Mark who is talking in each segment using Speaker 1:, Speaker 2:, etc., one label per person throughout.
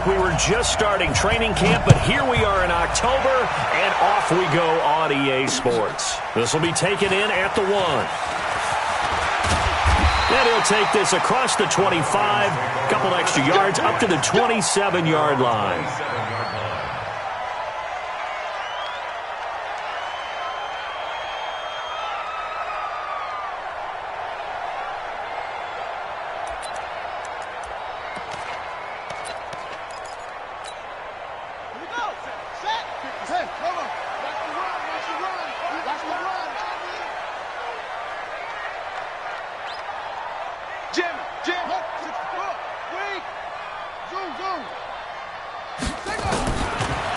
Speaker 1: We were just starting training camp, but here we are in October, and off we go on EA Sports. This will be taken in at the 1. And he'll take this across the 25, couple extra yards up to the 27-yard line.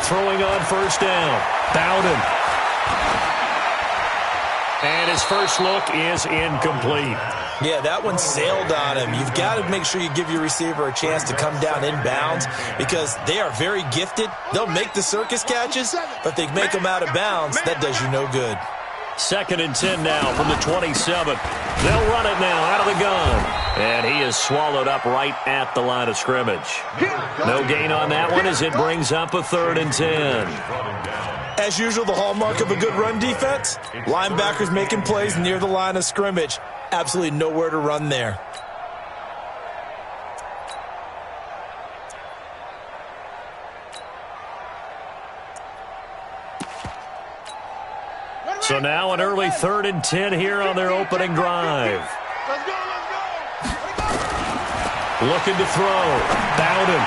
Speaker 1: Throwing on first down. Bowden. And his first look is incomplete.
Speaker 2: Yeah, that one sailed on him. You've got to make sure you give your receiver a chance to come down inbounds because they are very gifted. They'll make the circus catches, but they make them out of bounds. That does you no good.
Speaker 1: 2nd and 10 now from the 27. They'll run it now out of the gun. And he is swallowed up right at the line of scrimmage. No gain on that one as it brings up a 3rd and 10.
Speaker 2: As usual, the hallmark of a good run defense, linebackers making plays near the line of scrimmage. Absolutely nowhere to run there.
Speaker 1: So now an early 3rd and 10 here on their opening drive.
Speaker 3: Let's go.
Speaker 1: Looking to throw. Bowden.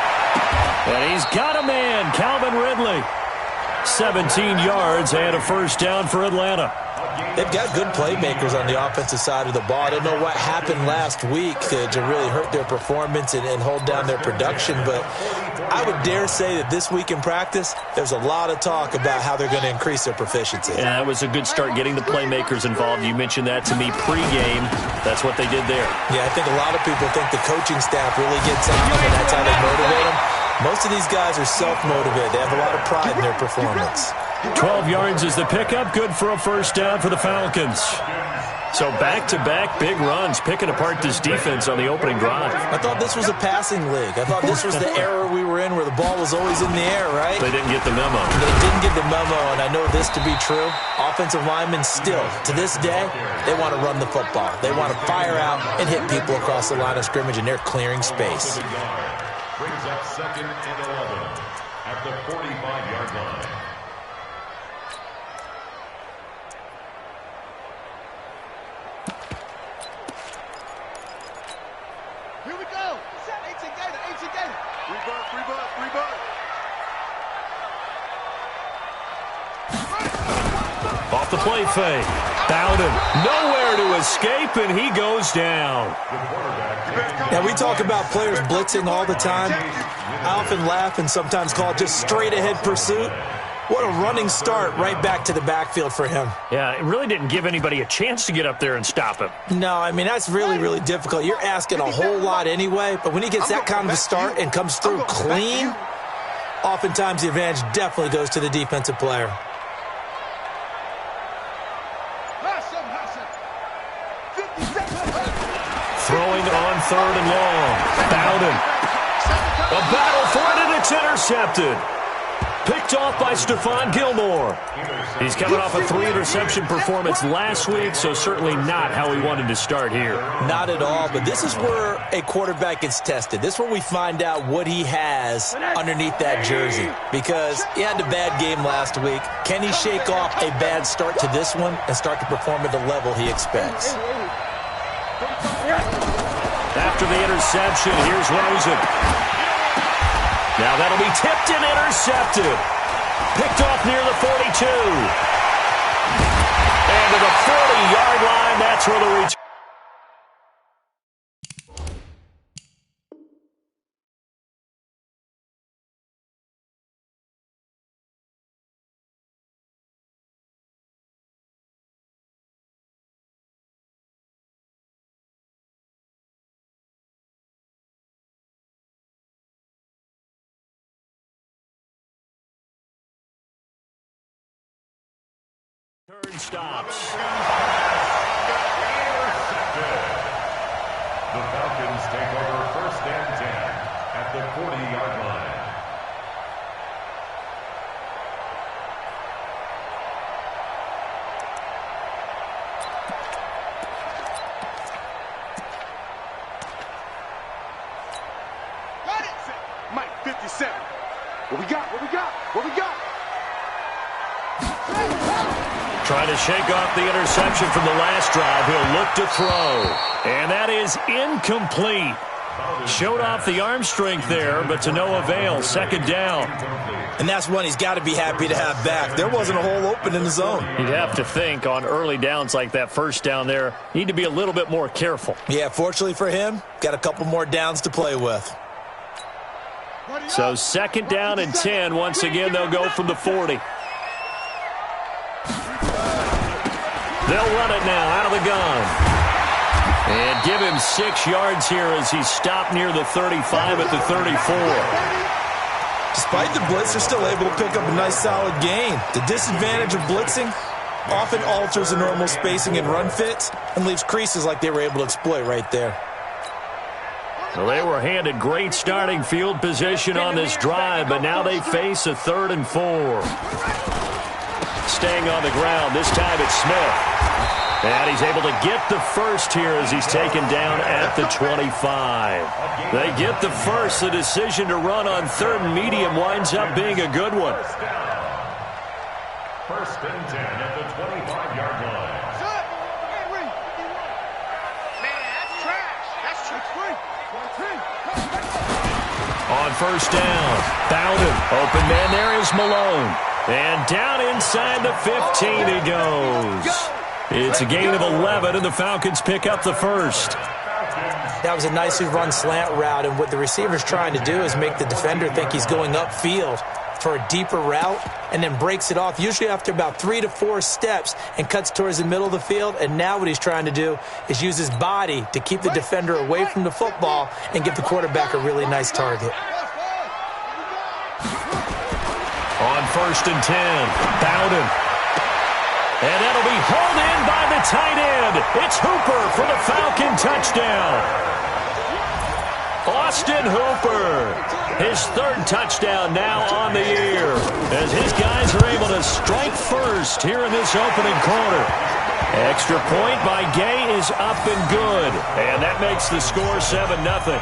Speaker 1: And he's got a man, Calvin Ridley. 17 yards and a first down for Atlanta.
Speaker 2: They've got good playmakers on the offensive side of the ball. I don't know what happened last week to really hurt their performance and hold down their production, but I would dare say that this week in practice, there's a lot of talk about how they're going to increase their proficiency.
Speaker 1: Yeah, it was a good start getting the playmakers involved. You mentioned that to me pregame. That's what they did there.
Speaker 2: Yeah, I think a lot of people think the coaching staff really gets on them, and that's how they motivate them. Most of these guys are self-motivated. They have a lot of pride in their performance.
Speaker 1: 12 yards is the pickup. Good for a first down for the Falcons. So back-to-back big runs, picking apart this defense on the opening drive.
Speaker 2: I thought this was a passing league. I thought this was the era we were in where the ball was always in the air, right?
Speaker 1: They didn't get the memo.
Speaker 2: They didn't get the memo, and I know this to be true. Offensive linemen still, to this day, they want to run the football. They want to fire out and hit people across the line of scrimmage, and they're clearing space.
Speaker 4: Brings up 2nd and 11 at the 45-yard line.
Speaker 3: Here we go. 18 Gator. Rebirth.
Speaker 1: Off the play fake. Bowden. Nowhere to escape, and he goes down.
Speaker 2: Now, we talk about players blitzing all the time. I often laugh and sometimes call it just straight-ahead pursuit. What a running start right back to the backfield for him.
Speaker 1: Yeah, it really didn't give anybody a chance to get up there and stop him.
Speaker 2: No, I mean, that's really, really difficult. You're asking a whole lot anyway, but when he gets that kind of a start and comes through clean, oftentimes the advantage definitely goes to the defensive player.
Speaker 1: Throwing on 3rd and long. Bowden. A battle for it, and it's intercepted. Picked off by Stephon Gilmore. He's coming off a 3-interception performance last week, so certainly not how he wanted to start here.
Speaker 2: Not at all, but this is where a quarterback gets tested. This is where we find out what he has underneath that jersey, because he had a bad game last week. Can he shake off a bad start to this one and start to perform at the level he expects?
Speaker 1: After the interception, here's Rosen. Now that'll be tipped and intercepted. Picked off near the 42. And to the 40-yard line, that's where the return. Turn stops.
Speaker 4: The Falcons take over 1st and 10 at the 40-yard line.
Speaker 3: 57. What we got? What we got? What we got?
Speaker 1: Trying to shake off the interception from the last drive. He'll look to throw. And that is incomplete. Showed off the arm strength there, but to no avail. Second down.
Speaker 2: And that's one he's got to be happy to have back. There wasn't a hole open in the zone.
Speaker 1: You'd have to think on early downs like that first down there, need to be a little bit more careful.
Speaker 2: Yeah, fortunately for him, got a couple more downs to play with.
Speaker 1: So second down and 10. Once again, they'll go from the 40. They'll run it now out of the gun. And give him 6 yards here as he's stopped near the 35 at the 34.
Speaker 2: Despite the blitz, they're still able to pick up a nice solid gain. The disadvantage of blitzing often alters the normal spacing and run fits and leaves creases like they were able to exploit right there.
Speaker 1: Well, they were handed great starting field position on this drive, but now they face a 3rd and 4. Staying on the ground, this time it's Smith. And he's able to get the first here as he's taken down at the 25. They get the first. The decision to run on 3rd and medium winds up being a good one.
Speaker 4: First and 10 at the 25-yard line.
Speaker 3: Man, that's trash. That's trash.
Speaker 1: On first down, Bowden. Open man there is Malone. And down inside the 15 he goes. It's a gain of 11, and the Falcons pick up the first.
Speaker 2: That was a nicely run slant route, and what the receiver's trying to do is make the defender think he's going upfield for a deeper route and then breaks it off, usually after about 3 to 4 steps, and cuts towards the middle of the field. And now what he's trying to do is use his body to keep the defender away from the football and give the quarterback a really nice target.
Speaker 1: On first and 10, Bowden. And that'll be hauled in by the tight end. It's Hooper for the Falcon touchdown. Austin Hooper, his 3rd touchdown now on the year, as his guys are able to strike first here in this opening quarter. Extra point by Gay is up and good, and that makes the score 7-0.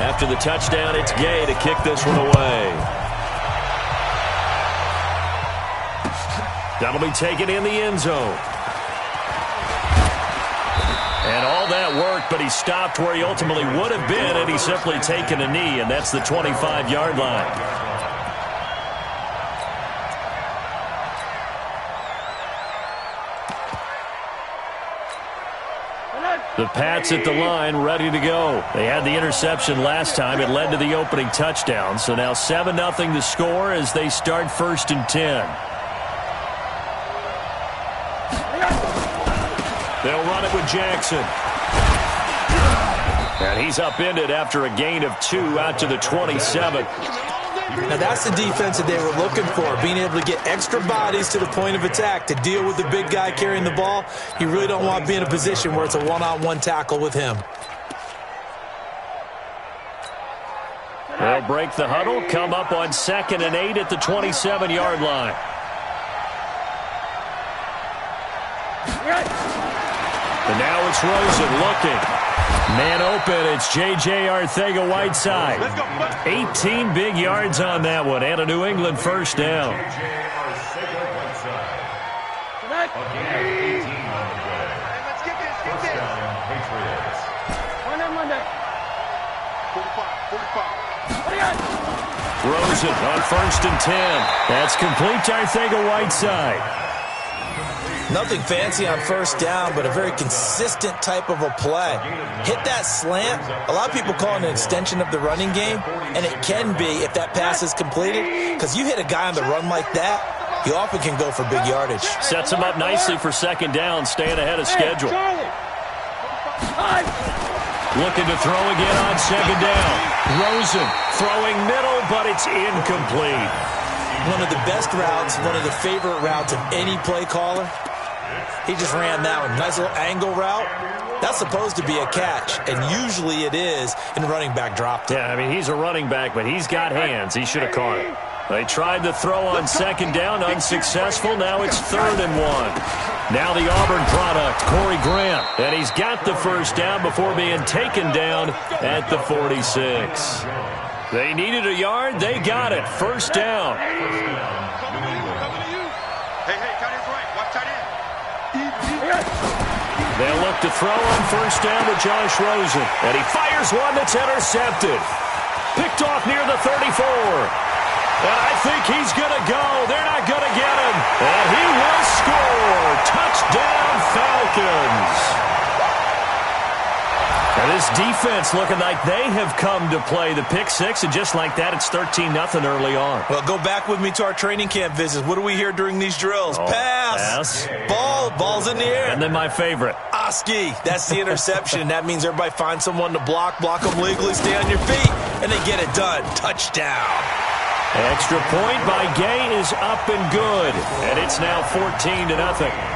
Speaker 1: After the touchdown, it's Gay to kick this one away. That'll be taken in the end zone. And all that work, but he stopped where he ultimately would have been had he simply taken a knee, and that's the 25-yard line. The Pats at the line, ready to go. They had the interception last time. It led to the opening touchdown. So now 7-0 the score as they start first and 10. They'll run it with Jackson. And he's upended after a gain of 2 out to the 27.
Speaker 2: Now that's the defense that they were looking for, being able to get extra bodies to the point of attack to deal with the big guy carrying the ball. You really don't want to be in a position where it's a one-on-one tackle with him.
Speaker 1: They'll break the huddle, come up on 2nd and 8 at the 27-yard line. And now it's Rosen looking. Man open, it's J.J. Arcega-Whiteside. 18 big yards on that one, and a New England first down. Rosen on first and 10. That's complete to Arcega-Whiteside.
Speaker 2: Nothing fancy on first down, but a very consistent type of a play. Hit that slant. A lot of people call it an extension of the running game, and it can be if that pass is completed, because you hit a guy on the run like that, you often can go for big yardage.
Speaker 1: Sets him up nicely for second down, staying ahead of schedule. Looking to throw again on second down. Rosen throwing middle, but it's incomplete.
Speaker 2: One of the best routes, one of the favorite routes of any play caller. He just ran that one. Nice little angle route. That's supposed to be a catch, and usually it is, and the running back dropped it.
Speaker 1: Yeah, I mean, he's a running back, but he's got hands. He should have caught it. They tried to throw on second down, unsuccessful. Now it's 3rd and 1. Now the Auburn product, Corey Graham. And he's got the first down before being taken down at the 46. They needed a yard. They got it. First down.
Speaker 3: Hey, tight end's right. Watch tight end.
Speaker 1: They'll look to throw on first down with Josh Rosen. And he fires one that's intercepted. Picked off near the 34. And I think he's going to go. They're not going to get him. And he will score. Touchdown, Falcons. And this defense looking like they have come to play. The pick six, and just like that, it's 13-0 early on.
Speaker 2: Well, go back with me to our training camp visits. What do we hear during these drills? Pass. Ball's in the air.
Speaker 1: And then my favorite.
Speaker 2: Oski. That's the interception. That means everybody finds someone to block them legally, stay on your feet, and they get it done. Touchdown.
Speaker 1: Extra point by Gay is up and good. And it's now 14-0.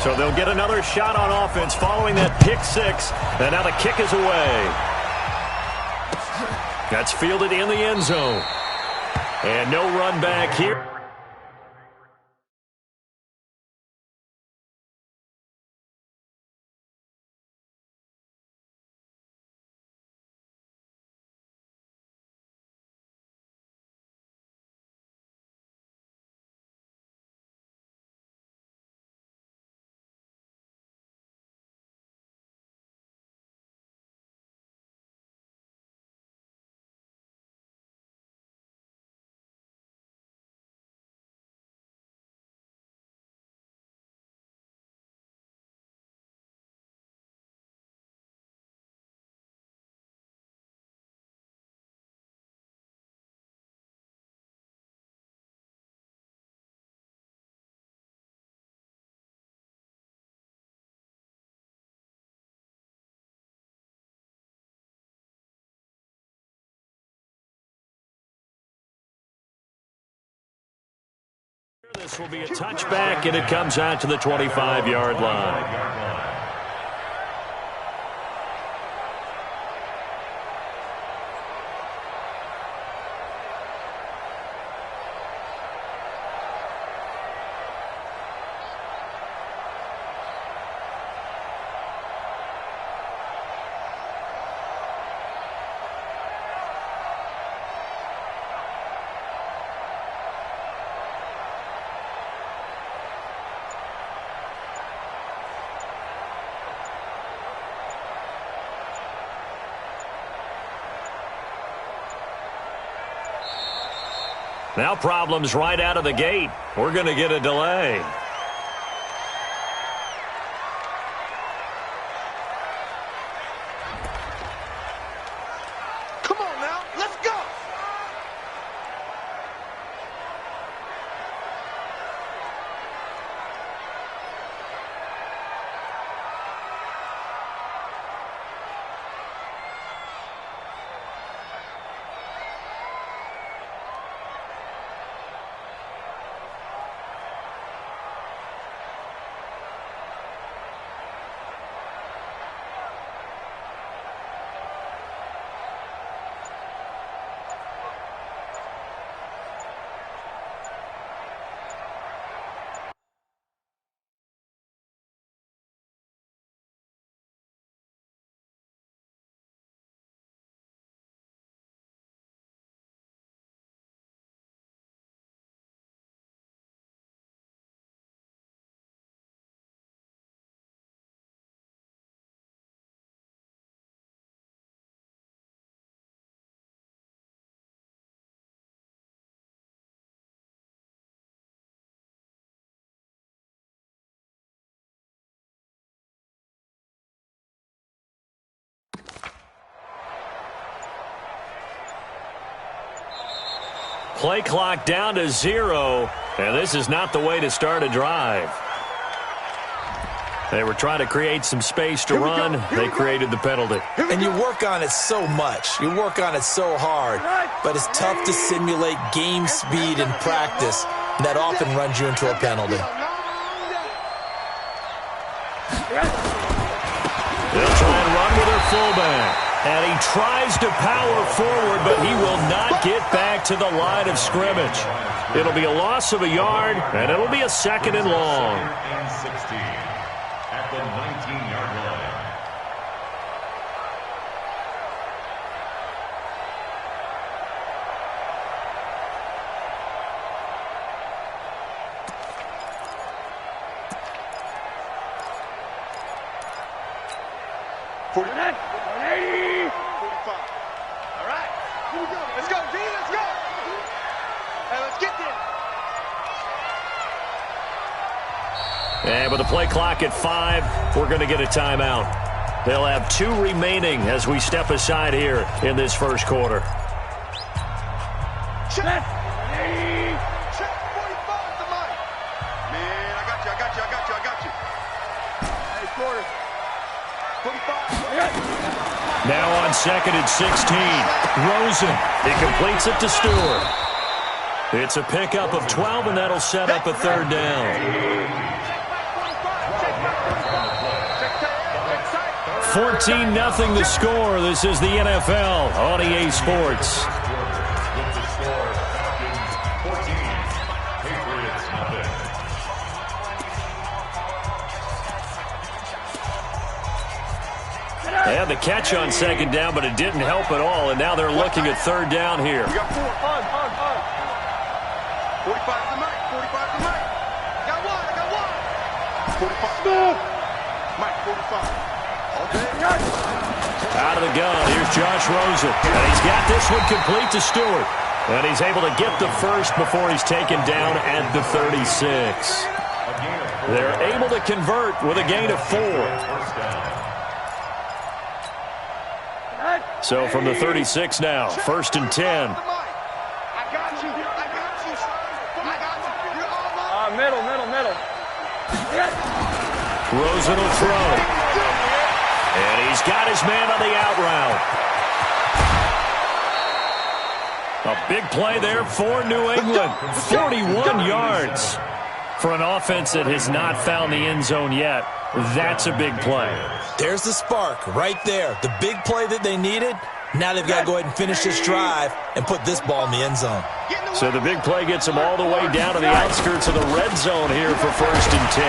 Speaker 1: So they'll get another shot on offense following that pick six. And now the kick is away. That's fielded in the end zone. And no run back here. This will be a touchback, and it comes out to the 25-yard line. Now problems right out of the gate. We're going to get a delay.
Speaker 3: Come on now, let's go.
Speaker 1: Play clock down to 0, and this is not the way to start a drive. They were trying to create some space to run. They created the penalty.
Speaker 2: And you work on it so much. You work on it so hard. But it's tough to simulate game speed in practice. And that often runs you into a penalty.
Speaker 1: They'll try and run with their fullback. And he tries to power forward, but he will not get back to the line of scrimmage. It'll be a loss of a yard, and it'll be a 2nd and long.
Speaker 4: And 16 at the 19-yard line.
Speaker 1: And with the play clock at 5, we're going to get a timeout. They'll have 2 remaining as we step aside here in this first quarter.
Speaker 3: Check. Check. 45 to Mike. Man, I got you. Hey, quarter. 45.
Speaker 1: Now on 2nd and 16. Rosen. He completes it to Stewart. It's a pickup of 12, and that'll set up a 3rd down. 14-0 the score. This is the NFL on EA Sports.
Speaker 4: With the score, Falcons 14, Patriots nothing.
Speaker 1: They had the catch on 2nd down, but it didn't help at all, and now they're looking at 3rd down here.
Speaker 3: You got 4. 45 to Mike. 45 to Mike. I got 1. 45. Mike, 45.
Speaker 1: Out of the gun, here's Josh Rosen. And he's got this one complete to Stewart. And he's able to get the first before he's taken down at the 36. They're able to convert with a gain of 4. So from the 36 now, 1st and 10.
Speaker 3: I got you. Middle.
Speaker 1: Rosen will throw. And he's got his man on the out route. A big play there for New England. 41 yards for an offense that has not found the end zone yet. That's a big play.
Speaker 2: There's the spark right there. The big play that they needed. Now they've got to go ahead and finish this drive and put this ball in the end zone.
Speaker 1: So the big play gets them all the way down to the outskirts of the red zone here for 1st and 10.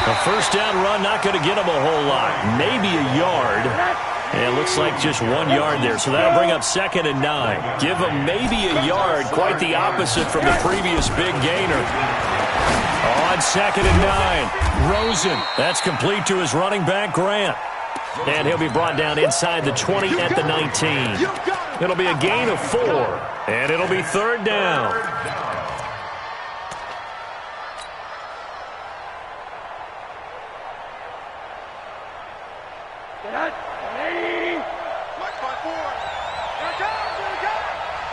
Speaker 1: A 1st down run not going to get them a whole lot. Maybe a yard. And it looks like just 1 yard there. So that'll bring up 2nd and 9. Give them maybe a yard. Quite the opposite from the previous big gainer. On 2nd and 9. Rosen. That's complete to his running back, Grant. And he'll be brought down inside the 20 at the 19. It'll be a gain of 4. And it'll be 3rd down.
Speaker 3: Mike, 5-4.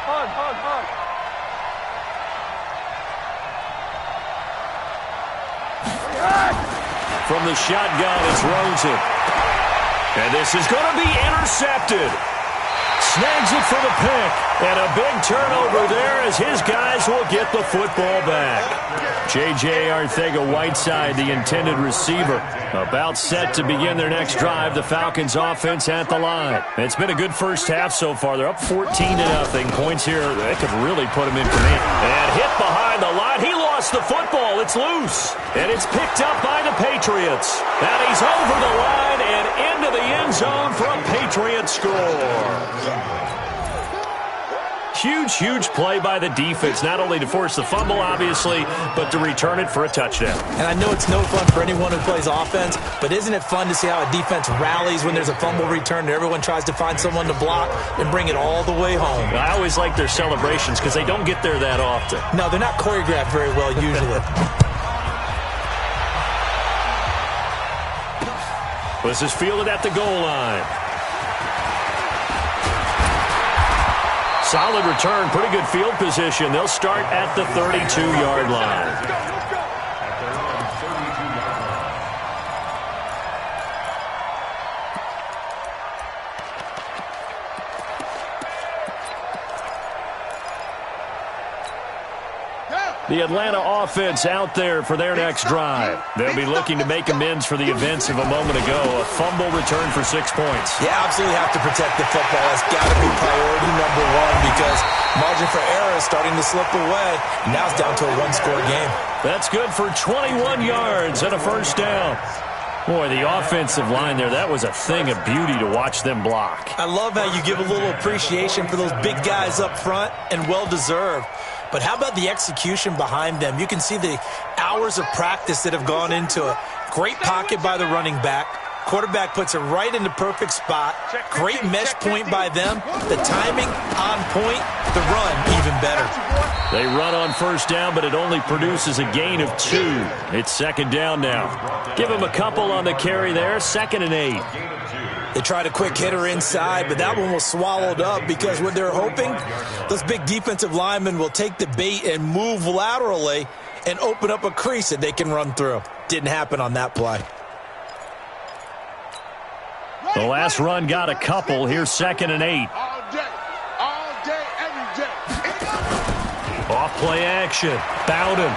Speaker 3: Hug.
Speaker 1: From the shotgun, it's Rosen. And this is going to be intercepted. Snags it for the pick. And a big turnover there as his guys will get the football back. J.J. Arcega-Whiteside, the intended receiver, about set to begin their next drive. The Falcons offense at the line. It's been a good first half so far. They're up 14-0. Points here that could really put them in command. And hit behind the line. He lost the football. It's loose. And it's picked up by the Patriots. And he's over the line and into the end zone for a Patriot score. Huge play by the defense, not only to force the fumble, obviously, but to return it for a touchdown.
Speaker 2: And I know it's no fun for anyone who plays offense, but isn't it fun to see how a defense rallies when there's a fumble return and everyone tries to find someone to block and bring it all the way home?
Speaker 1: I always like their celebrations because they don't get there that often.
Speaker 2: No, they're not choreographed very well usually.
Speaker 1: This is fielded at the goal line. Solid return, pretty good field position. They'll start at the 32-yard line. The Atlanta offense out there for their next drive. They'll be looking to make amends for the events of a moment ago. A fumble return for 6 points.
Speaker 2: You absolutely have to protect the football. That's got to be priority number one because margin for error is starting to slip away. And now it's down to a one-score game.
Speaker 1: That's good for 21 yards and a first down. Boy, the offensive line there, that was a thing of beauty to watch them block.
Speaker 2: I love how you give a little appreciation for those big guys up front, and well-deserved. But how about the execution behind them? You can see the hours of practice that have gone into it. Great pocket by the running back. Quarterback puts it right in the perfect spot. Great mesh point by them. The timing on point. The run even better.
Speaker 1: They run on first down, but it only produces a gain of 2. It's second down now. Give them a couple on the carry there. 2nd and 8.
Speaker 2: They tried a quick hitter inside, but that one was swallowed up because what they're hoping, those big defensive linemen will take the bait and move laterally and open up a crease that they can run through. Didn't happen on that play.
Speaker 1: The last run got a couple. Here's 2nd and 8.
Speaker 3: All day, every day.
Speaker 1: Off play action. Bowden.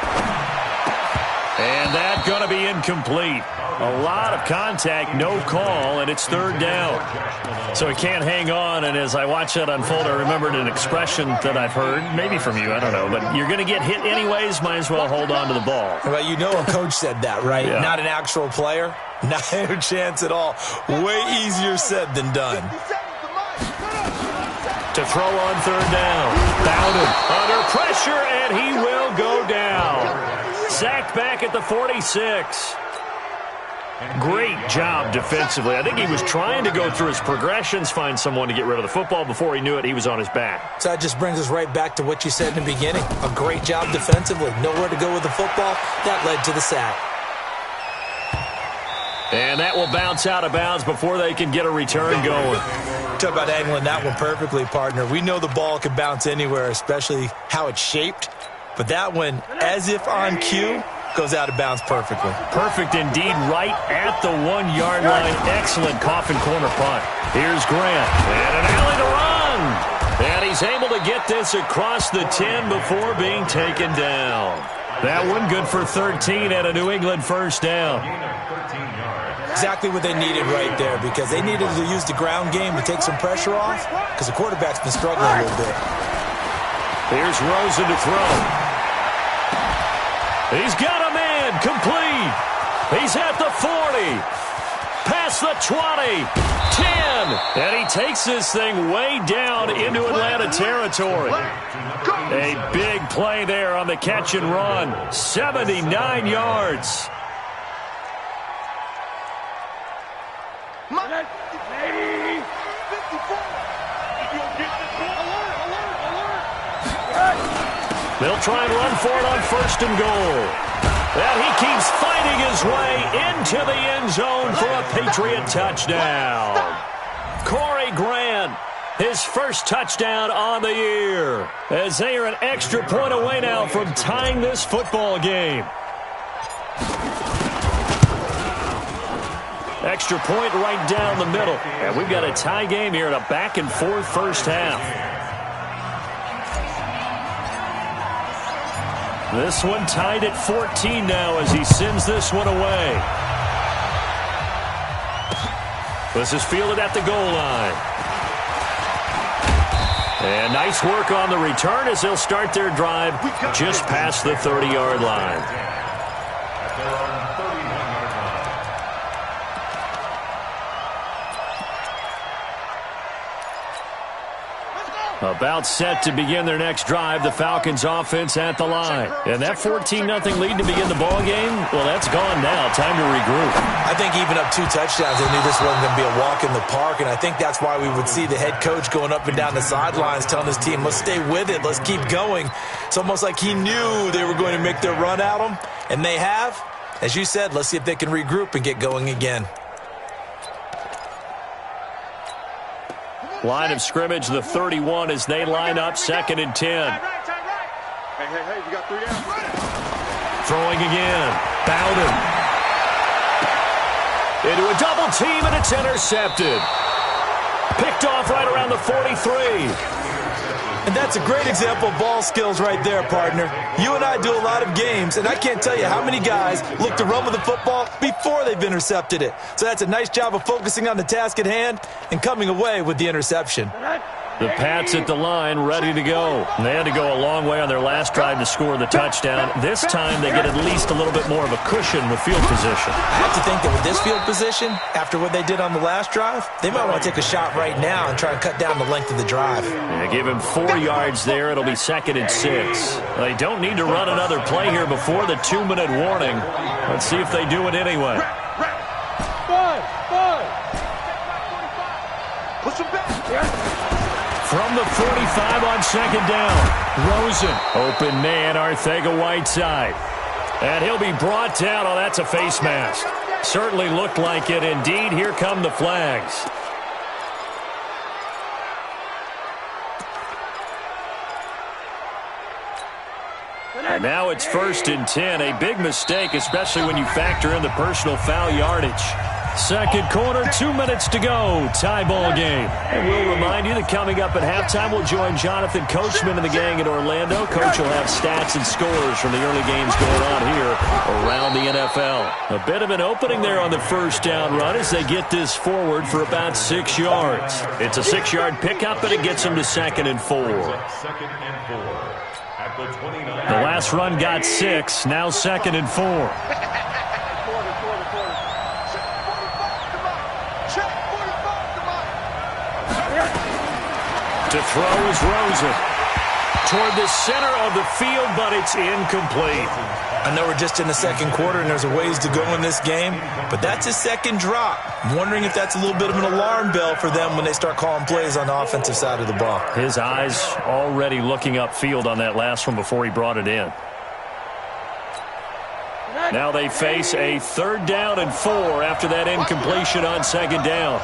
Speaker 1: And that's going to be incomplete. A lot of contact, no call, and it's 3rd down. So he can't hang on, and as I watch that unfold, I remembered an expression that I've heard, maybe from you, I don't know, but you're going to get hit anyways, might as well hold on to the ball.
Speaker 2: Well, you know a coach said that, right?
Speaker 1: Yeah.
Speaker 2: Not an actual player. Not a chance at all. Way easier said than done.
Speaker 1: To throw on 3rd down. Bowden under pressure, and he will go down. Sacked back at the 46. Great job defensively. I think he was trying to go through his progressions, find someone to get rid of the football. Before he knew it, he was on his back.
Speaker 2: So that just brings us right back to what you said in the beginning. A great job defensively. Nowhere to go with the football. That led to the sack.
Speaker 1: And that will bounce out of bounds before they can get a return going.
Speaker 2: Talk about angling that one perfectly, partner. We know the ball can bounce anywhere, especially how it's shaped. But that one, as if on cue, goes out of bounds perfectly.
Speaker 1: Perfect indeed, right at the 1-yard line. Excellent coffin corner punt. Here's Grant. And an alley to run. And he's able to get this across the 10 before being taken down. That one good for 13 and a New England first down.
Speaker 2: Exactly what they needed right there because they needed to use the ground game to take some pressure off because the quarterback's been struggling a little bit.
Speaker 1: Here's Rosen to throw. He's got a man complete. He's at the 40. Past the 20. 10. And he takes this thing way down into Atlanta territory. A big play there on the catch and run. 79 yards. They'll try and run for it on 1st and goal. And he keeps fighting his way into the end zone for a Patriot touchdown. Corey Grant, his first touchdown on the year, as they are an extra point away now from tying this football game. Extra point right down the middle. And we've got a tie game here in a back-and-forth first half. This one tied at 14 now as he sends this one away. This is fielded at the goal line. And nice work on the return as they'll start their drive just past the 30-yard line. About set to begin their next drive, the Falcons offense at the line. And that 14-0 lead to begin the ball game, well, that's gone now. Time to regroup.
Speaker 2: I think even up 2 touchdowns, they knew this wasn't going to be a walk in the park, and I think that's why we would see the head coach going up and down the sidelines telling his team, let's stay with it, let's keep going. It's almost like he knew they were going to make their run at him, and they have. As you said, let's see if they can regroup and get going again.
Speaker 1: Line of scrimmage, the 31 as they line up, 2nd and 10.
Speaker 3: Hey, you got 3 down.
Speaker 1: Throwing again. Bowden. Into a double team, and it's intercepted. Picked off right around the 43.
Speaker 2: And that's a great example of ball skills right there, partner. You and I do a lot of games, and I can't tell you how many guys look to run with the football before they've intercepted it. So that's a nice job of focusing on the task at hand and coming away with the interception.
Speaker 1: The Pats at the line, ready to go. They had to go a long way on their last drive to score the touchdown. This time they get at least a little bit more of a cushion with field position.
Speaker 2: I have to think that with this field position, after what they did on the last drive, they might want to take a shot right now and try and cut down the length of the drive.
Speaker 1: Yeah, give him 4 yards there. It'll be 2nd and 6. They don't need to run another play here before the 2-minute warning. Let's see if they do it anyway.
Speaker 3: Push him back.
Speaker 1: From the 45 on 2nd down. Rosen. Open man, Arcega-Whiteside. And he'll be brought down. Oh, that's a face mask. Certainly looked like it. Indeed, here come the flags. And now it's 1st and 10. A big mistake, especially when you factor in the personal foul yardage. 2nd quarter, 2 minutes to go. Tie ball game. And we'll remind you that coming up at halftime, we'll join Jonathan Coachman and the gang in Orlando. Coach will have stats and scores from the early games going on here around the NFL. A bit of an opening there on the 1st down run as they get this forward for about 6 yards. It's a 6-yard pickup, and it gets them to 2nd and 4. The last run got 6. Now 2nd and 4. To throw is Rosen. Toward the center of the field, but it's incomplete.
Speaker 2: I know we're just in the 2nd quarter and there's a ways to go in this game, but that's his 2nd drop. I'm wondering if that's a little bit of an alarm bell for them when they start calling plays on the offensive side of the ball.
Speaker 1: His eyes already looking upfield on that last one before he brought it in. Now they face a 3rd down and 4 after that incompletion on 2nd down.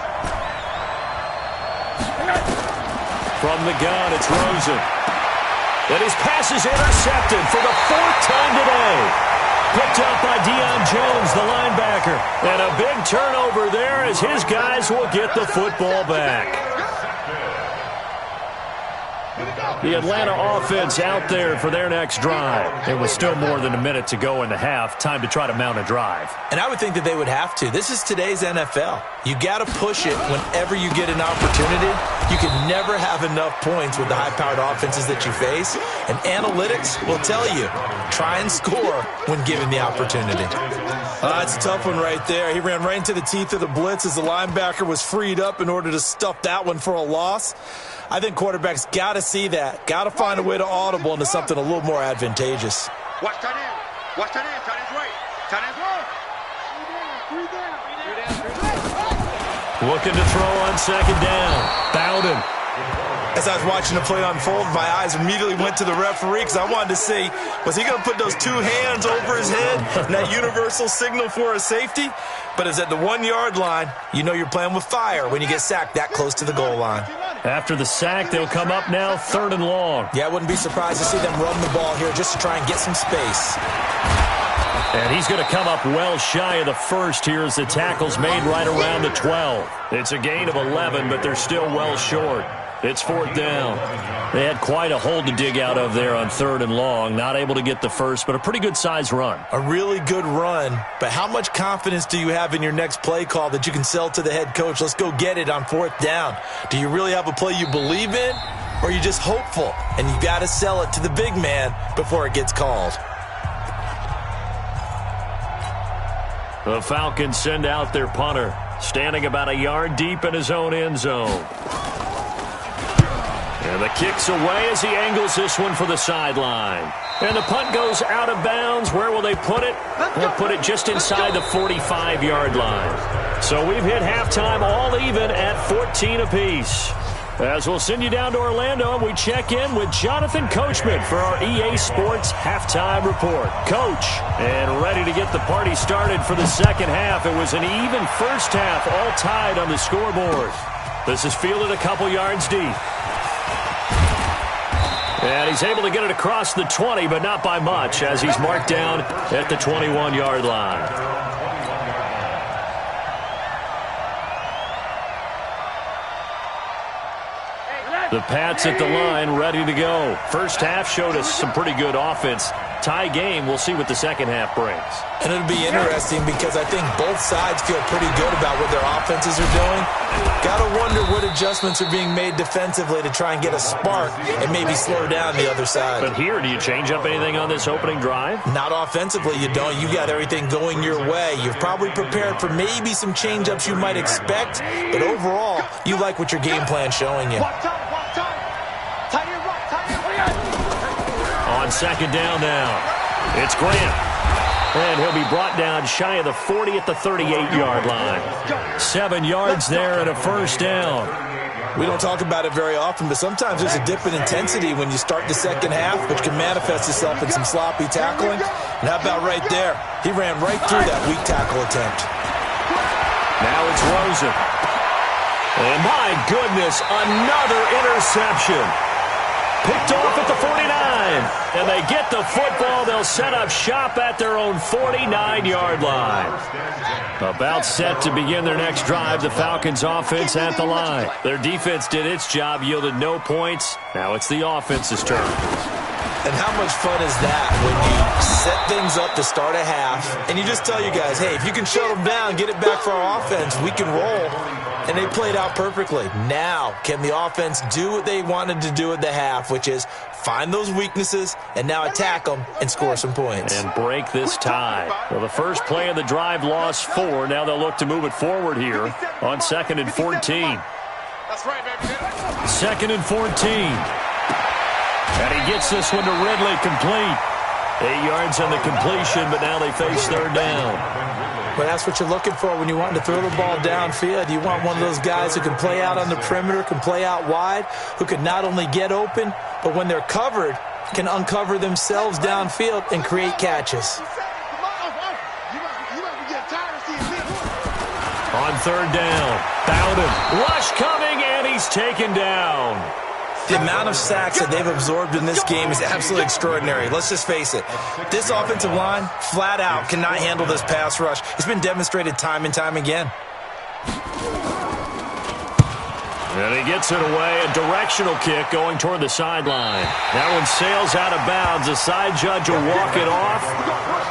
Speaker 1: From the gun, it's Rosen. And his pass is intercepted for the 4th time today. Picked up by Deion Jones, the linebacker. And a big turnover there as his guys will get the football back. The Atlanta offense out there for their next drive. It was still more than a minute to go in the half. Time to try to mount a drive.
Speaker 2: And I would think that they would have to. This is today's NFL. You got to push it whenever you get an opportunity. You can never have enough points with the high-powered offenses that you face. And analytics will tell you, try and score when given the opportunity. That's a tough one right there. He ran right into the teeth of the blitz as the linebacker was freed up in order to stuff that one for a loss. I think quarterbacks got to see that. Got to find a way to audible into something a little more advantageous.
Speaker 3: Watch tight end. Watch tight end. Tight end's right. Tight end's right. 3 down.
Speaker 1: Looking to throw on 2nd down. Bowden.
Speaker 2: As I was watching the play unfold, my eyes immediately went to the referee because I wanted to see, was he going to put those 2 hands over his head and that universal signal for a safety? But it's at the 1-yard line. You know you're playing with fire when you get sacked that close to the goal line.
Speaker 1: After the sack, they'll come up now 3rd and long.
Speaker 2: Yeah, I wouldn't be surprised to see them run the ball here just to try and get some space.
Speaker 1: And he's going to come up well shy of the 1st here as the tackle's made right around the 12. It's a gain of 11, but they're still well short. It's 4th down. They had quite a hole to dig out of there on 3rd and long. Not able to get the 1st, but a pretty good-sized run.
Speaker 2: A really good run, but how much confidence do you have in your next play call that you can sell to the head coach? Let's go get it on 4th down. Do you really have a play you believe in, or are you just hopeful? And you got to sell it to the big man before it gets called.
Speaker 1: The Falcons send out their punter, standing about a yard deep in his own end zone. And the kick's away as he angles this one for the sideline. And the punt goes out of bounds. Where will they put it? They'll put it just inside the 45-yard line. So we've hit halftime all even at 14 apiece. As we'll send you down to Orlando, and we check in with Jonathan Coachman for our EA Sports Halftime Report. Coach, and ready to get the party started for the 2nd half. It was an even 1st half, all tied on the scoreboard. This is fielded a couple yards deep. And he's able to get it across the 20, but not by much, as he's marked down at the 21-yard line. The Pats at the line, ready to go. First half showed us some pretty good offense. Tie game, we'll see what the second half brings.
Speaker 2: And it'll be interesting because I think both sides feel pretty good about what their offenses are doing. Got to wonder what adjustments are being made defensively to try and get a spark and maybe slow down the other side.
Speaker 1: But here, do you change up anything on this opening drive?
Speaker 2: Not offensively, you don't. You got everything going your way. You've probably prepared for maybe some change-ups you might expect, but overall, you like what your game plan's showing you.
Speaker 1: On second down now, it's Grant. And he'll be brought down shy of the 40 at the 38-yard line. 7 yards there and a first down.
Speaker 2: We don't talk about it very often, but sometimes there's a dip in intensity when you start the second half, which can manifest itself in some sloppy tackling. And how about right there? He ran right through that weak tackle attempt.
Speaker 1: Now it's Rosen. And my goodness, another interception. Picked off at the 49. And they get the football. They'll set up shop at their own 49-yard line. About set to begin their next drive, the Falcons offense at the line. Their defense did its job, yielded no points. Now it's the offense's turn.
Speaker 2: And how much fun is that when you set things up to start a half and you just tell you guys, hey, if you can shut them down, get it back for our offense, we can roll. And they played out perfectly. Now, can the offense do what they wanted to do at the half, which is find those weaknesses and now attack them and score some points.
Speaker 1: And break this tie. Well, the first play of the drive lost 4. Now they'll look to move it forward here on 2nd and 14.
Speaker 3: That's right, baby.
Speaker 1: 2nd and 14. And he gets this one to Ridley complete. 8 yards on the completion, but now they face third down.
Speaker 2: But that's what you're looking for when you want to throw the ball downfield. You want one of those guys who can play out on the perimeter, can play out wide, who can not only get open, but when they're covered, can uncover themselves downfield and create catches.
Speaker 1: On third down, Bowden. Rush coming, and he's taken down.
Speaker 2: The amount of sacks that they've absorbed in this game is absolutely extraordinary. Let's just face it. This offensive line, flat out, cannot handle this pass rush. It's been demonstrated time and time again.
Speaker 1: And he gets it away. A directional kick going toward the sideline. That one sails out of bounds. The side judge will walk it off.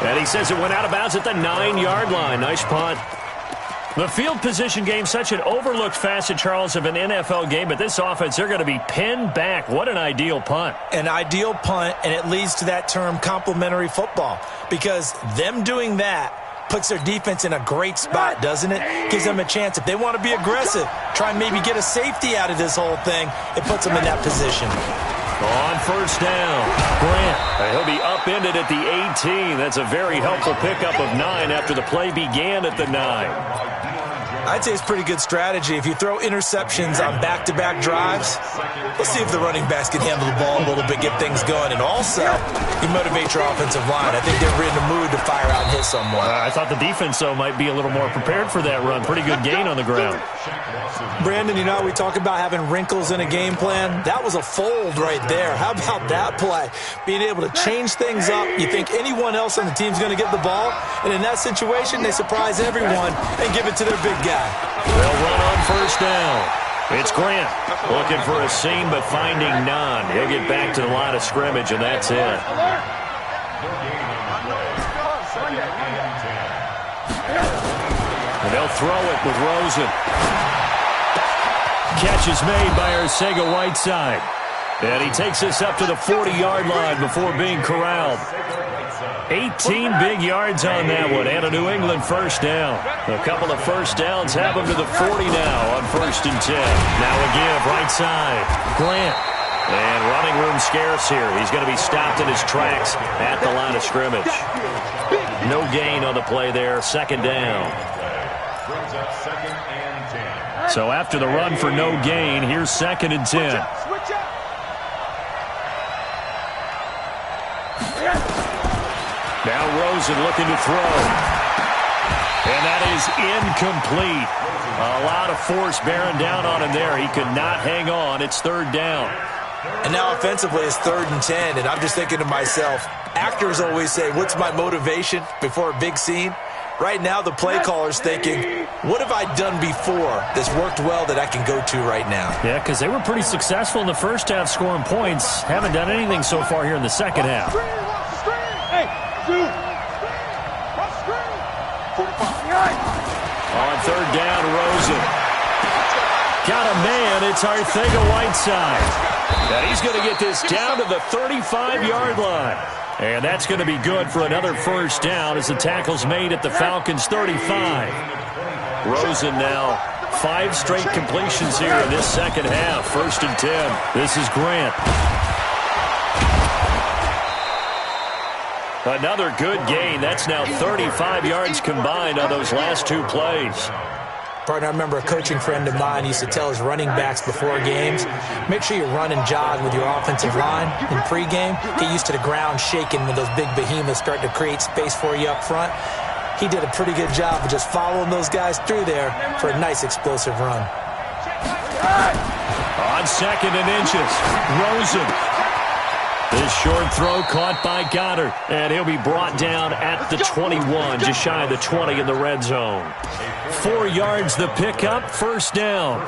Speaker 1: And he says it went out of bounds at the 9-yard line. Nice punt. The field position game, such an overlooked facet, Charles, of an NFL game, but this offense, they're going to be pinned back. What an ideal punt.
Speaker 2: An ideal punt, and it leads to that term complementary football, because them doing that puts their defense in a great spot, doesn't it? Gives them a chance. If they want to be aggressive, try and maybe get a safety out of this whole thing, it puts them in that position.
Speaker 1: On first down, Grant. He'll be upended at the 18. That's a very helpful pickup of 9 after the play began at the 9.
Speaker 2: I'd say it's pretty good strategy. If you throw interceptions on back-to-back drives, let's see if the running backs can handle the ball a little bit, get things going. And also, you motivate your offensive line. I think they're in the mood to fire out and hit someone.
Speaker 1: I thought the defense, though, might be a little more prepared for that run. Pretty good gain on the ground.
Speaker 2: Brandon, you know, we talk about having wrinkles in a game plan. That was a fold right there. How about that play? Being able to change things up. You think anyone else on the team's going to get the ball, and in that situation, they surprise everyone and give it to their big guy.
Speaker 1: They'll run on first down. It's Grant looking for a seam, but finding none. He'll get back to the line of scrimmage, and that's it. And they'll throw it with Rosen. Catch is made by Arcega-Whiteside. And he takes us up to the 40-yard line before being corralled. 18 big yards on that one, and a New England first down. A couple of first downs have them to the 40 now on 1st and 10. Now a give, right side. Grant. And running room scarce here. He's going to be stopped in his tracks at the line of scrimmage. No gain on the play there, 2nd down. So after the run for no gain, here's 2nd and 10. Now Rosen looking to throw. And that is incomplete. A lot of force bearing down on him there. He could not hang on. It's 3rd down.
Speaker 2: And now offensively it's 3rd and 10. And I'm just thinking to myself, actors always say, what's my motivation before a big scene? Right now, the play caller's thinking, what have I done before that's worked well that I can go to right now?
Speaker 1: Yeah, because they were pretty successful in the first half scoring points. Haven't done anything so far here in the second half. On third down, Rosen. Got a man. It's Arcega-Whiteside. And he's going to get this down to the 35-yard line. And that's going to be good for another first down as the tackle's made at the Falcons' 35. Rosen now 5 straight completions here in this second half. 1st and 10. This is Grant. Another good gain. That's now 35 yards combined on those last 2 plays.
Speaker 2: Partner, I remember a coaching friend of mine used to tell his running backs before games, make sure you run and jog with your offensive line in pregame. Get used to the ground shaking when those big behemoths start to create space for you up front. He did a pretty good job of just following those guys through there for a nice explosive run.
Speaker 1: On 2nd and inches, Rosen. This short throw caught by Goddard, and he'll be brought down at the 21, just shy of the 20 in the red zone. 4 yards the pickup, 1st down.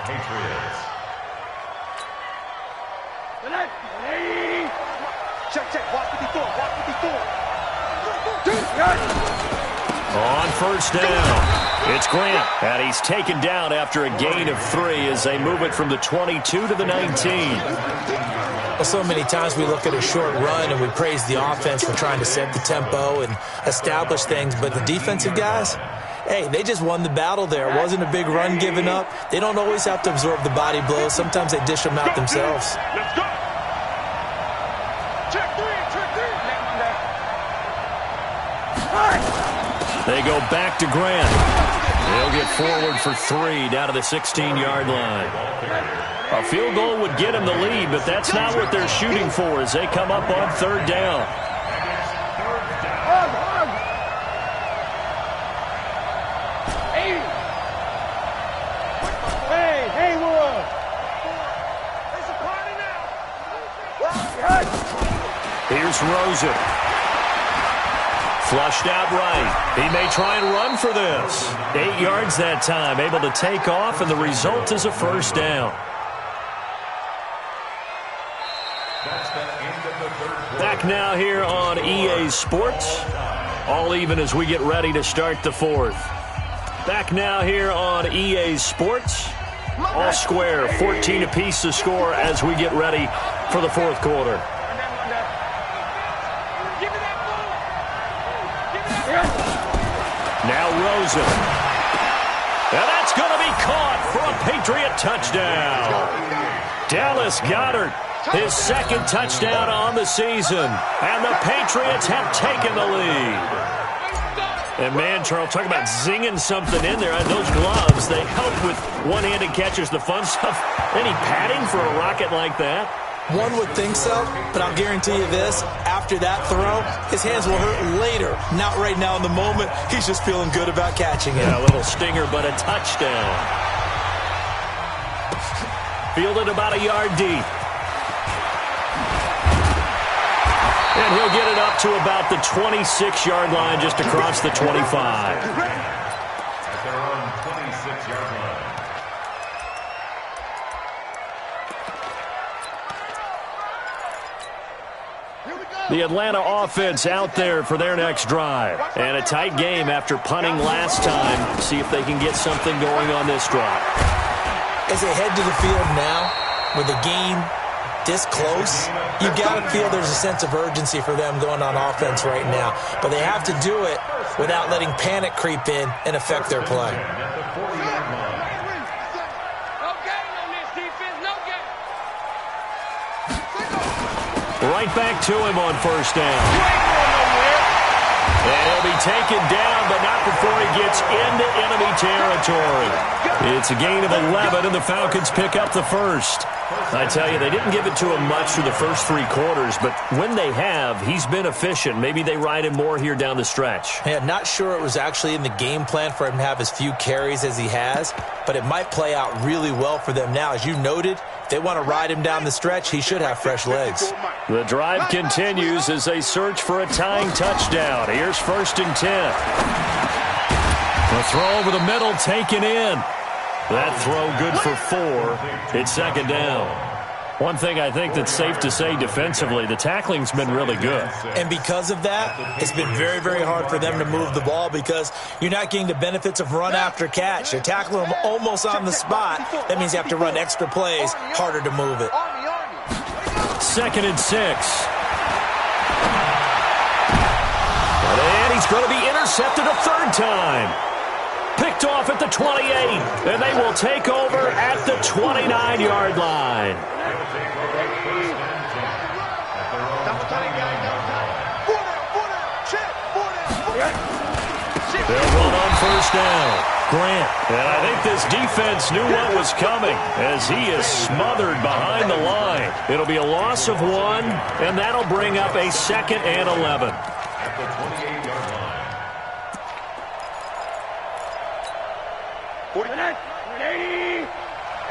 Speaker 4: Patriots.
Speaker 1: On 1st down, it's Grant, and he's taken down after a gain of 3 as they move it from the 22 to the 19.
Speaker 2: Well, so many times we look at a short run and we praise the offense for trying to set the tempo and establish things, but the defensive guys, hey, they just won the battle there. It wasn't a big run given up. They don't always have to absorb the body blows. Sometimes they dish them out themselves.
Speaker 3: Let's go. Check 3.
Speaker 1: They go back to Grant. They'll get forward for 3 down to the 16-yard line. A field goal would get them the lead, but that's not what they're shooting for as they come up on 3rd down. Here's Rosen. Flushed out right. He may try and run for this. 8 yards that time, able to take off, and the result is a 1st down. Back now here on EA Sports. All even as we get ready to start the 4th. Back now here on EA Sports. All square, 14 apiece to score as we get ready for the 4th quarter. Now Rosen. And that's going to be caught for a Patriot touchdown. Dallas Goedert, his 2nd touchdown on the season. And the Patriots have taken the lead. And, man, Charles, talk about zinging something in there. And those gloves, they help with one-handed catches, the fun stuff. Any padding for a rocket like that?
Speaker 2: One would think so, but I'll guarantee you this. After that throw, his hands will hurt later. Not right now in the moment. He's just feeling good about catching it.
Speaker 1: Yeah, a little stinger, but a touchdown. Fielded about a yard deep. And he'll get it up to about the 26-yard line, just across the 25.
Speaker 4: At their own 26-yard line.
Speaker 1: The Atlanta offense out there for their next drive. And a tight game after punting last time. See if they can get something going on this drive.
Speaker 2: As they head to the field now, with the game this close, you got to feel there's a sense of urgency for them going on offense right now. But they have to do it without letting panic creep in and affect their play.
Speaker 1: Right back to him on 1st down. And he'll be taken down, but not before he gets into enemy territory. It's a gain of 11, and the Falcons pick up the 1st. I tell you, they didn't give it to him much through the first 3 quarters, but when they have, he's been efficient. Maybe they ride him more here down the stretch.
Speaker 2: Yeah, not sure it was actually in the game plan for him to have as few carries as he has, but it might play out really well for them now. As you noted, If they want to ride him down the stretch, he should have fresh legs.
Speaker 1: The drive continues as they search for a tying touchdown. Here's 1st and 10. The throw over the middle taken in. That throw good for 4. It's 2nd down. One thing I think that's safe to say defensively, the tackling's been really good.
Speaker 2: And because of that, it's been very, very hard for them to move the ball because you're not getting the benefits of run after catch. They're tackling them almost on the spot. That means you have to run extra plays, harder to move it.
Speaker 1: 2nd and 6. And he's going to be intercepted a 3rd time. Picked off at the 28, and they will take over at the 29-yard line. They'll run on 1st down. Grant. And I think this defense knew what was coming as he is smothered behind the line. It'll be a loss of 1, and that'll bring up a 2nd and 11.
Speaker 4: At the 28-yard line.
Speaker 3: 49, 80.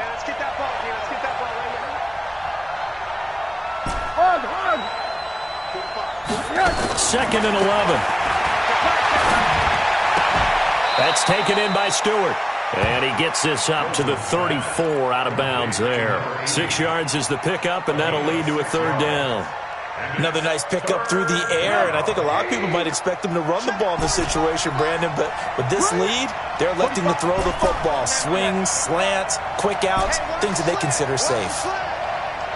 Speaker 3: Let's get that ball here. Let's get that ball right here.
Speaker 1: 2nd and 11. That's taken in by Stewart. And he gets this up to the 34 out of bounds there. 6 yards is the pickup, and that'll lead to a 3rd down.
Speaker 2: Another nice pickup through the air, and I think a lot of people might expect them to run the ball in this situation, Brandon, but with this lead, they're electing to throw the football. Swings, slants, quick outs, things that they consider safe.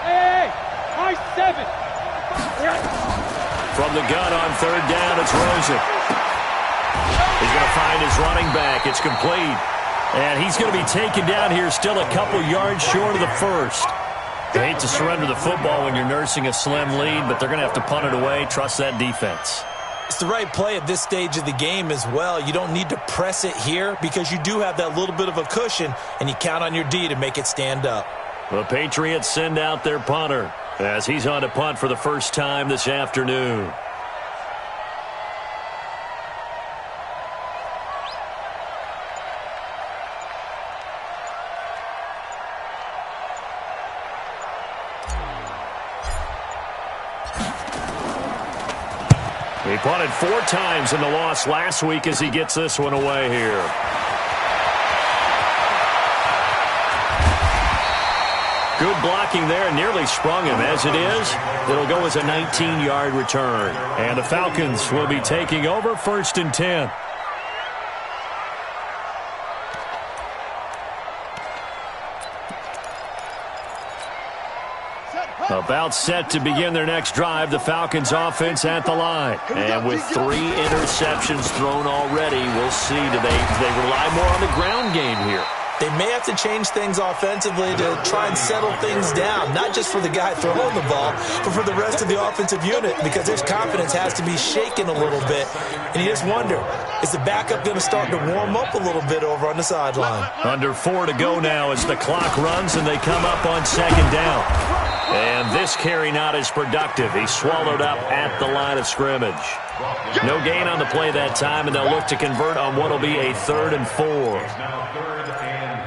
Speaker 3: Hey, high 7.
Speaker 1: From the gun on 3rd down, it's Rosen. He's going to find his running back. It's complete. And he's going to be taken down here still a couple yards short of the 1st. They hate to surrender the football when you're nursing a slim lead, but they're going to have to punt it away. Trust that defense.
Speaker 2: It's the right play at this stage of the game as well. You don't need to press it here because you do have that little bit of a cushion, and you count on your D to make it stand up.
Speaker 1: The Patriots send out their punter as he's on to punt for the first time this afternoon. He punted 4 times in the loss last week as he gets this one away here. Good blocking there, nearly sprung him. As it is, it'll go as a 19-yard return. And the Falcons will be taking over 1st and 10. About set to begin their next drive, the Falcons offense at the line. And with 3 interceptions thrown already, we'll see, do they rely more on the ground game here?
Speaker 2: They may have to change things offensively to try and settle things down, not just for the guy throwing the ball, but for the rest of the offensive unit, because his confidence has to be shaken a little bit. And you just wonder, is the backup going to start to warm up a little bit over on the sideline?
Speaker 1: Under 4 to go now as the clock runs and they come up on 2nd down. And this carry not as productive. He's swallowed up at the line of scrimmage. No gain on the play that time, and they'll look to convert on what will be a 3rd and 4.
Speaker 4: It's now 3rd and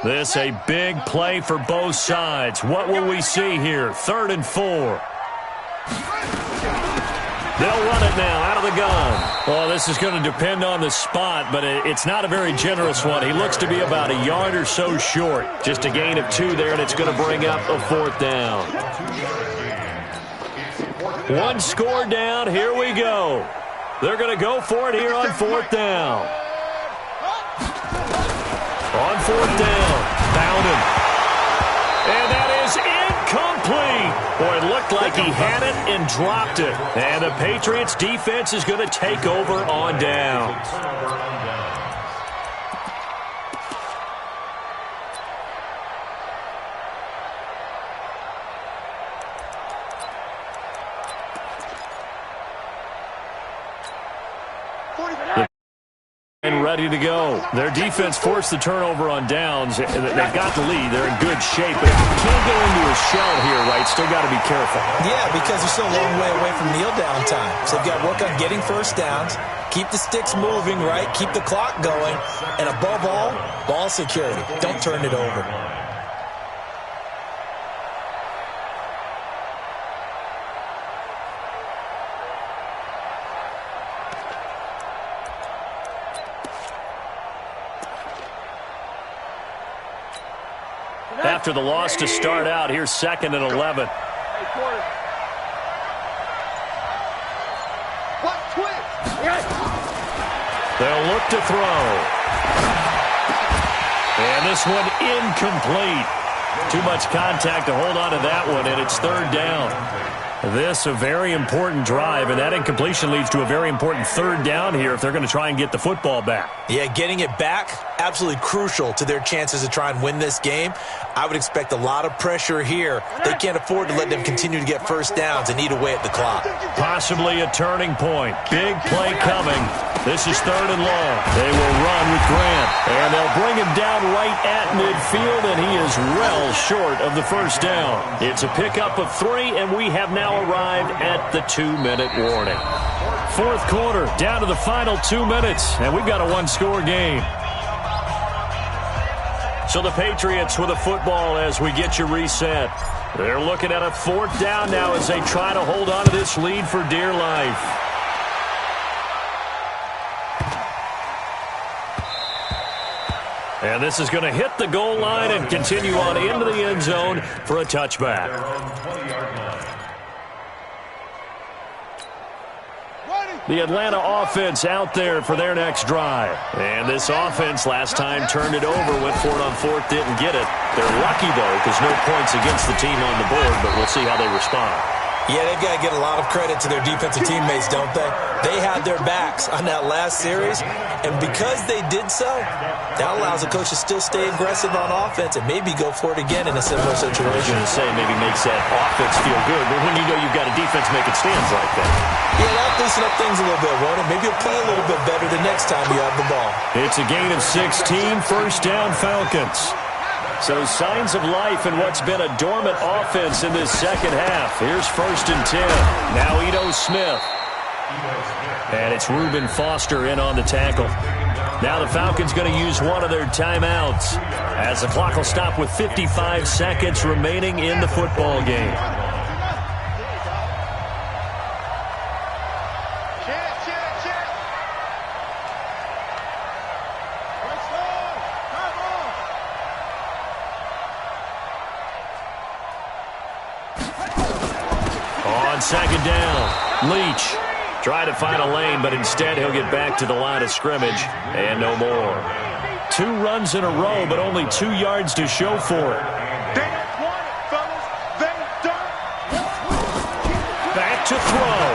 Speaker 4: 4.
Speaker 1: This a big play for both sides. What will we see here? 3rd and 4. They'll run it now out of the gun. Well, this is going to depend on the spot, but it's not a very generous one. He looks to be about a yard or so short. Just a gain of 2 there, and it's going to bring up a 4th down. 1 score down. Here we go. They're going to go for it here on 4th down. On 4th down. Bowden. And that is incomplete. Boy, it looked like he had it and dropped it. And the Patriots defense is going to take over on downs. And ready to go. Their defense forced the turnover on downs. They've got the lead. They're in good shape, but can't go into a shell here, right? Still got to be careful.
Speaker 2: Yeah, because they're still a long way away from kneel down time. So they've got to work on getting first downs, Keep the sticks moving, right? Keep the clock going. And above all, ball security. Don't turn it over.
Speaker 1: After the loss to start out, here's 2nd and 11. They'll look to throw. And this one incomplete. Too much contact to hold on to that one, and it's 3rd down. This a very important drive, and that incompletion leads to a very important 3rd down here if they're going to try and get the football back.
Speaker 2: Yeah, getting it back, absolutely crucial to their chances to try and win this game. I would expect a lot of pressure here. They can't afford to let them continue to get first downs and eat away at the clock.
Speaker 1: Possibly a turning point. Big play coming. This is 3rd and long. They will run with Grant, and they'll bring him down right at midfield, and he is well short of the first down. It's a pickup of 3, and we have now arrived at the 2-minute warning. 4th quarter, down to the final 2 minutes, and we've got a 1-score game. So the Patriots with a football as we get you reset. They're looking at a 4th down now as they try to hold on to this lead for dear life. And this is going to hit the goal line and continue on into the end zone for a touchback. The Atlanta offense out there for their next drive. And this offense last time turned it over, went for it on 4th, didn't get it. They're lucky, though, because no points against the team on the board, but we'll see how they respond.
Speaker 2: Yeah, they've got to get a lot of credit to their defensive teammates, don't they? They had their backs on that last series, and because they did so, that allows the coach to still stay aggressive on offense and maybe go for it again in a similar situation.
Speaker 1: I was going to say maybe makes that offense feel good, but when you know you've got a defense making stands like that.
Speaker 2: Yeah, that'll loosen up things a little bit, won't it? Maybe you'll play a little bit better the next time you have the ball.
Speaker 1: It's a gain of 16, 1st down Falcons. So signs of life in what's been a dormant offense in this second half. Here's 1st and 10. Now Ito Smith. And it's Reuben Foster in on the tackle. Now the Falcons going to use one of their timeouts as the clock will stop with 55 seconds remaining in the football game. On 2nd down, Leach try to find a lane, but instead he'll get back to the line of scrimmage and no more. 2 runs in a row, but only 2 yards to show for it.
Speaker 3: They don't want it, fellas. They don't.
Speaker 1: Back to throw.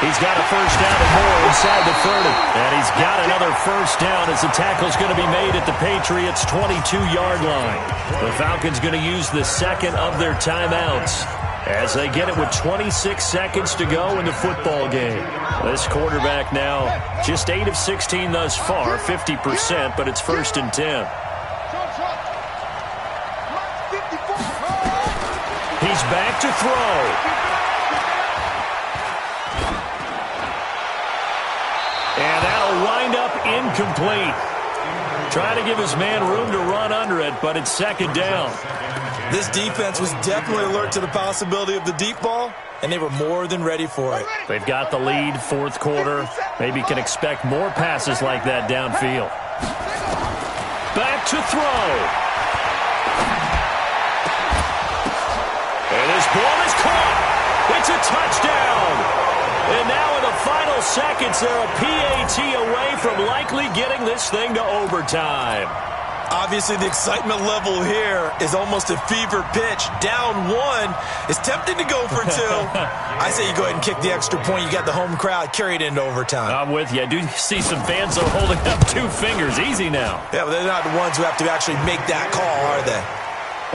Speaker 1: He's got a first down and more inside the 30. And he's got another first down as the tackle's going to be made at the Patriots' 22-yard line. The Falcons going to use the 2nd of their timeouts as they get it with 26 seconds to go in the football game. This quarterback now just 8 of 16 thus far, 50%, but it's 1st and 10. He's back to throw. And that'll wind up incomplete. Trying to give his man room to run under it, but it's 2nd down.
Speaker 2: This defense was definitely alert to the possibility of the deep ball, and they were more than ready for it.
Speaker 1: They've got the lead, 4th quarter. Maybe can expect more passes like that downfield. Back to throw. And this ball is caught. It's a touchdown. And now in the final seconds, they're a PAT away from likely getting this thing to overtime.
Speaker 2: Obviously, the excitement level here is almost a fever pitch. Down 1. It's tempting to go for 2. I say you go ahead and kick the extra point. You got the home crowd carried into overtime.
Speaker 1: I'm with you. I do see some fans are holding up 2 fingers. Easy now.
Speaker 2: Yeah, but they're not the ones who have to actually make that call, are they?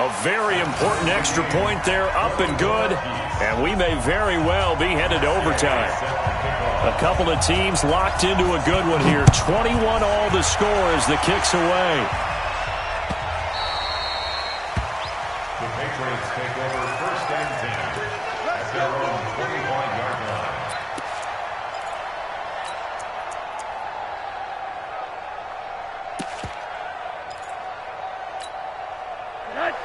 Speaker 1: A very important extra point there, up and good. And we may very well be headed to overtime. A couple of teams locked into a good one here. 21 all the score as the kick's away.
Speaker 4: The Patriots take over 1st and 10 at their own 45-yard line.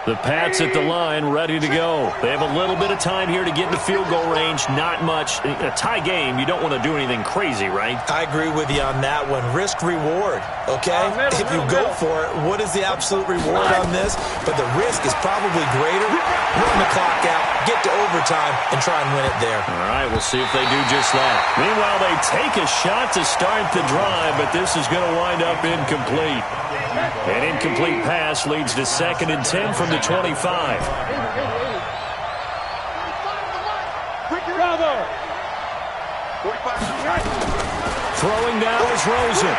Speaker 1: The Pats at the line, ready to go. They have a little bit of time here to get into field goal range. Not much. A tie game, you don't want to do anything crazy, right?
Speaker 2: I agree with you on that one. Risk-reward, okay? If you go for it, what is the absolute reward on this? But the risk is probably greater. Run the clock out, get to overtime, and try and win it there.
Speaker 1: All right, we'll see if they do just that. Meanwhile, they take a shot to start the drive, but this is going to wind up incomplete. An incomplete pass leads to 2nd and 10 from the 25. Throwing now is Rosen.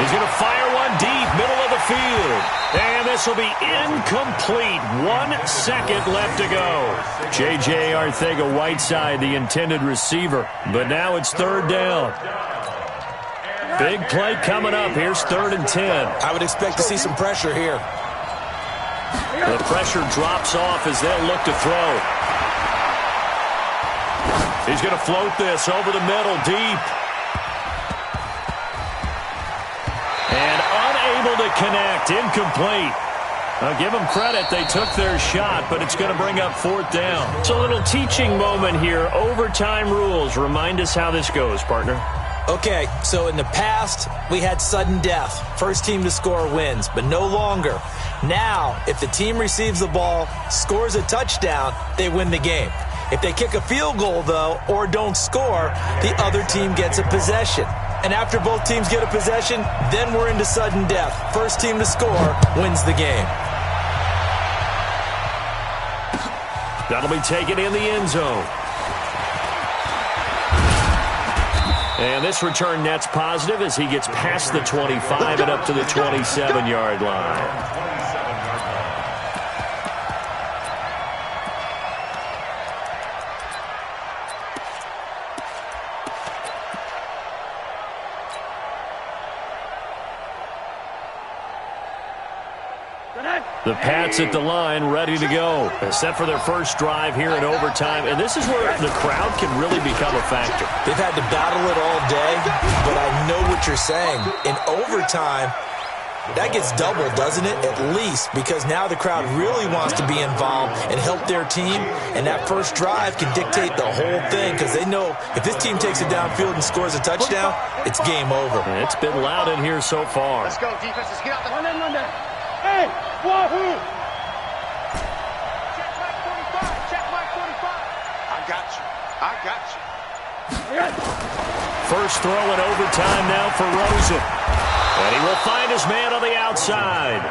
Speaker 1: He's going to fire one deep, middle of the field. And this will be incomplete. 1 second left to go. J.J. Arcega-Whiteside, the intended receiver. But now it's 3rd down. Big play coming up. Here's 3rd and 10.
Speaker 2: I would expect to see some pressure here.
Speaker 1: The pressure drops off as they'll look to throw. He's going to float this over the middle, deep. And unable to connect. Incomplete. I'll give them credit. They took their shot, but it's going to bring up 4th down. It's a little teaching moment here. Overtime rules. Remind us how this goes, partner.
Speaker 2: Okay, so in the past, we had sudden death. First team to score wins, but no longer. Now, if the team receives the ball, scores a touchdown, they win the game. If they kick a field goal, though, or don't score, the other team gets a possession. And after both teams get a possession, then we're into sudden death. First team to score wins the game.
Speaker 1: That'll be taken in the end zone. And this return net's positive as he gets past the 25 and up to the 27-yard line. The Pats at the line, ready to go. Set for their first drive here in overtime. And this is where the crowd can really become a factor.
Speaker 2: They've had to battle it all day, but I know what you're saying. In overtime, that gets doubled, doesn't it? At least, because now the crowd really wants to be involved and help their team. And that first drive can dictate the whole thing because they know if this team takes it downfield and scores a touchdown, it's game over.
Speaker 1: And it's been loud in here so far.
Speaker 3: Let's go, defense. Let's get out the Monday.
Speaker 5: Hey, wahoo!
Speaker 3: Check Mike 45. I got you.
Speaker 1: First throw in overtime now for Rosen. And he will find his man on the outside.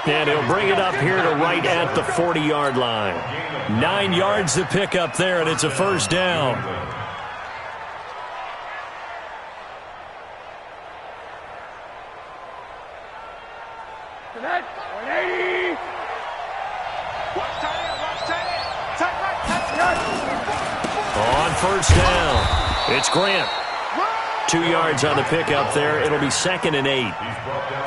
Speaker 1: And he'll bring it up here to right at the 40-yard line. 9 yards to pick up there, and it's a first down. On first down, it's Grant. 2 yards on the pickup there. It'll be 2nd and 8.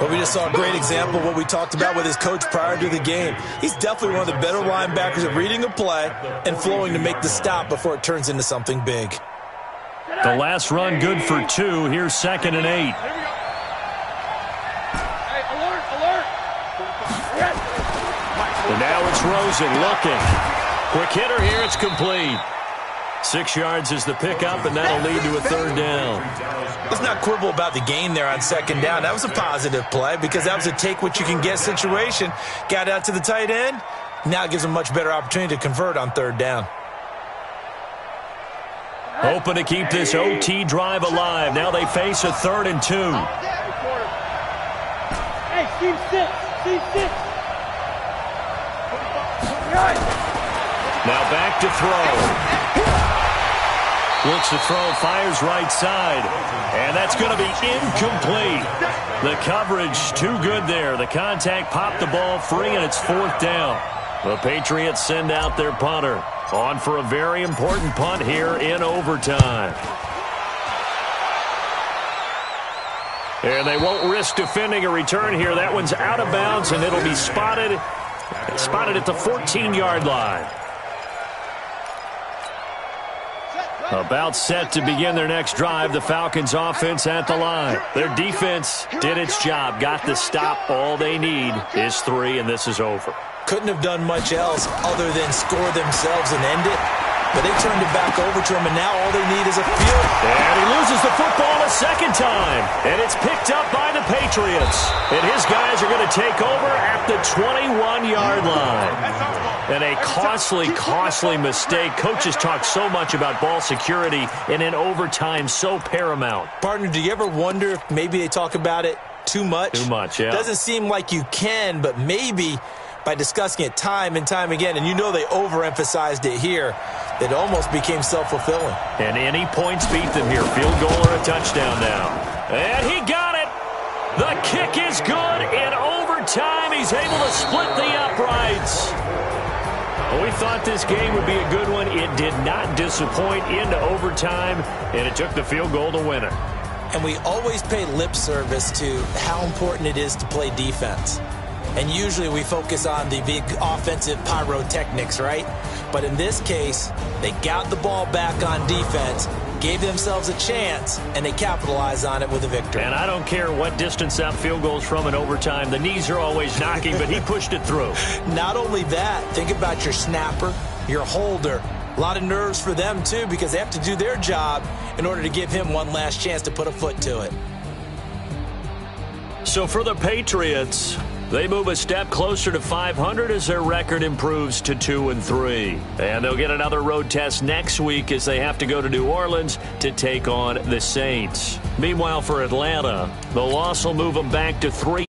Speaker 2: But we just saw a great example of what we talked about with his coach prior to the game. He's definitely one of the better linebackers at reading a play and flowing to make the stop before it turns into something big.
Speaker 1: The last run good for 2. Here's 2nd and 8. And now it's Rosen looking. Quick hitter here. It's complete. 6 yards is the pickup, and that'll lead to a 3rd down.
Speaker 2: Let's not quibble about the gain there on 2nd down. That was a positive play because that was a take-what-you-can-get situation. Got out to the tight end. Now it gives them a much better opportunity to convert on 3rd down.
Speaker 1: Hoping to keep this OT drive alive. Now they face a 3rd and 2.
Speaker 5: Hey, team 6.
Speaker 1: Now back to throw. Looks to throw, fires right side. And that's going to be incomplete. The coverage too good there. The contact popped the ball free, and it's 4th down. The Patriots send out their punter. On for a very important punt here in overtime. And they won't risk defending a return here. That one's out of bounds, and it'll be spotted at the 14-yard line. About set to begin their next drive, the Falcons offense at the line. Their defense did its job, got the stop. All they need is 3, and this is over.
Speaker 2: Couldn't have done much else other than score themselves and end it. But they turned it back over to him, and now all they need is a field.
Speaker 1: And he loses the football a second time. And it's picked up by the Patriots. And his guys are going to take over at the 21-yard line. And a costly mistake. Coaches talk so much about ball security, and in overtime, so paramount.
Speaker 2: Partner, do you ever wonder if maybe they talk about it too much?
Speaker 1: Too much, yeah.
Speaker 2: Doesn't seem like you can, but maybe by discussing it time and time again, and you know they overemphasized it here, it almost became self-fulfilling.
Speaker 1: And any points beat them here. Field goal or a touchdown now. And he got it. The kick is good. In overtime, he's able to split the uprights. Well, we thought this game would be a good one. It did not disappoint into overtime, and it took the field goal to win it.
Speaker 2: And we always pay lip service to how important it is to play defense. And usually we focus on the big offensive pyrotechnics, right? But in this case, they got the ball back on defense, gave themselves a chance, and they capitalized on it with a victory.
Speaker 1: And I don't care what distance that field goes from in overtime. The knees are always knocking, but he pushed it through.
Speaker 2: Not only that, think about your snapper, your holder. A lot of nerves for them, too, because they have to do their job in order to give him one last chance to put a foot to it.
Speaker 1: So for the Patriots, they move a step closer to 500 as their record improves to 2-3. And they'll get another road test next week as they have to go to New Orleans to take on the Saints. Meanwhile, for Atlanta, the loss will move them back to 3